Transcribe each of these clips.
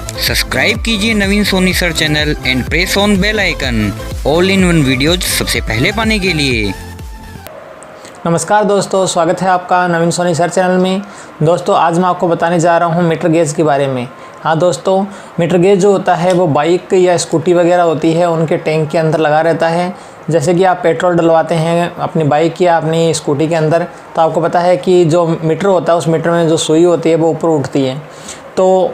Subscribe कीजिए Naveen Soni sir channel and press on bell icon, all in one videos सबसे पहले पाने के लिए। नमस्कार दोस्तों, स्वागत है आपका नवीन सोनी सर चैनल में। दोस्तों आज मैं आपको बताने जा रहा हूँ मीटर गेज के बारे में। हाँ दोस्तों, मीटर गेज जो होता है वो बाइक या स्कूटी वगैरह होती है उनके टैंक के अंदर लगा रहता है। जैसे कि आप पेट्रोल डलवाते हैं अपनी बाइक या अपनी स्कूटी के अंदर, तो आपको पता है कि जो मीटर होता है उस मीटर में जो सुई होती है वो ऊपर उठती है। तो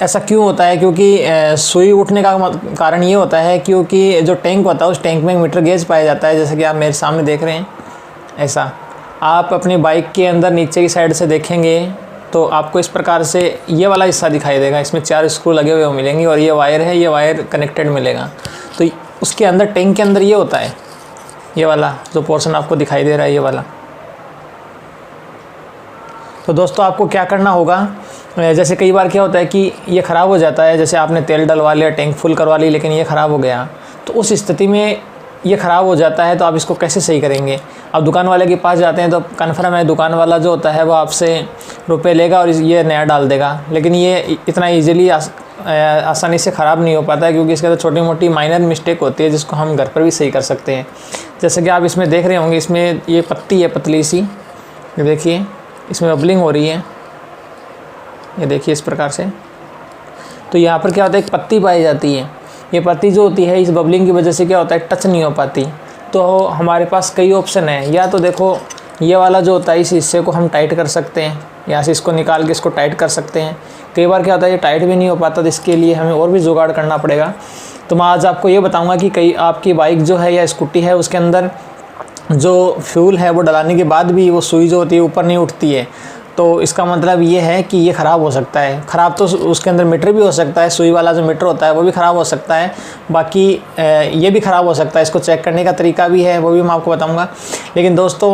ऐसा क्यों होता है? क्योंकि सुई उठने का कारण ये होता है क्योंकि जो टैंक होता है उस टैंक में मीटर गेज पाया जाता है। जैसे कि आप मेरे सामने देख रहे हैं, ऐसा आप अपनी बाइक के अंदर नीचे की साइड से देखेंगे तो आपको इस प्रकार से ये वाला हिस्सा दिखाई देगा। इसमें 4 स्क्रू लगे हुए मिलेंगे और ये वायर है, ये वायर कनेक्टेड मिलेगा। तो उसके अंदर टैंक के अंदर ये होता है, ये वाला जो पोर्शन आपको दिखाई दे रहा है, ये वाला। तो दोस्तों आपको क्या करना होगा, जैसे कई बार क्या होता है कि ये ख़राब हो जाता है। जैसे आपने तेल डलवा लिया, टैंक फुल करवा ली, लेकिन ये ख़राब हो गया, तो उस स्थिति में ये ख़राब हो जाता है। तो आप इसको कैसे सही करेंगे? आप दुकान वाले के पास जाते हैं तो कन्फर्म है दुकान वाला जो होता है वो आपसे रुपए लेगा और ये नया डाल देगा। लेकिन ये इतना ईजीली आसानी से ख़राब नहीं हो पाता है, क्योंकि इसके अंदर छोटी मोटी माइनर मिस्टेक होती है जिसको हम घर पर भी सही कर सकते हैं। जैसे कि आप इसमें देख रहे होंगे, इसमें ये पत्ती है पतली सी, ये देखिए इसमें बबलिंग हो रही है, ये देखिए इस प्रकार से। तो यहाँ पर क्या होता है, एक पत्ती पाई जाती है। ये पत्ती जो होती है इस बबलिंग की वजह से क्या होता है, टच नहीं हो पाती। तो हमारे पास कई ऑप्शन है। या तो देखो ये वाला जो होता है इस हिस्से को हम टाइट कर सकते हैं, यहाँ से इसको निकाल के इसको टाइट कर सकते हैं। कई बार क्या होता है ये टाइट भी नहीं हो पाता, तो इसके लिए हमें और भी जुगाड़ करना पड़ेगा। तो मैं आज आपको ये बताऊँगा कि कई आपकी बाइक जो है या स्कूटी है उसके अंदर जो फ्यूल है वो डलाने के बाद भी वो सुई जो होती है ऊपर नहीं उठती है। तो इसका मतलब ये है कि ये ख़राब हो सकता है। ख़राब तो उसके अंदर मीटर भी हो सकता है, सुई वाला जो मीटर होता है वो भी ख़राब हो सकता है। बाकी ये भी ख़राब हो सकता है। इसको चेक करने का तरीका भी है, वो भी मैं आपको बताऊंगा। लेकिन दोस्तों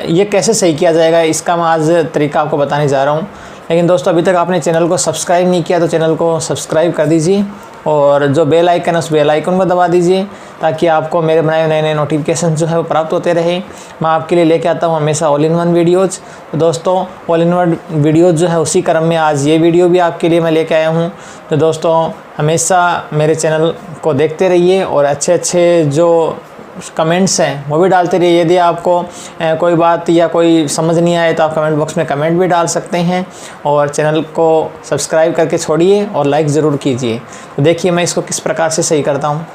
ये कैसे सही किया जाएगा इसका मैं आज तरीका आपको बताने जा रहा हूँ। लेकिन दोस्तों अभी तक आपने चैनल को सब्सक्राइब नहीं किया तो चैनल को सब्सक्राइब कर दीजिए और जो बेल आइकन है उस बेल आइकन को दबा दीजिए, ताकि आपको मेरे बनाए नए नए नोटिफिकेशन जो है वो प्राप्त होते रहे। मैं आपके लिए लेके आता हूँ हमेशा ऑल इन वन वीडियोज़। तो दोस्तों ऑल इन वन वीडियोज़ जो है उसी क्रम में आज ये वीडियो भी आपके लिए मैं लेके आया हूँ। तो दोस्तों हमेशा मेरे चैनल को देखते रहिए और अच्छे अच्छे जो कमेंट्स हैं वो भी डालते रहिए। यदि आपको कोई बात या कोई समझ नहीं आए तो आप कमेंट बॉक्स में कमेंट भी डाल सकते हैं और चैनल को सब्सक्राइब करके छोड़िए और लाइक ज़रूर कीजिए। तो देखिए मैं इसको किस प्रकार से सही करता हूँ।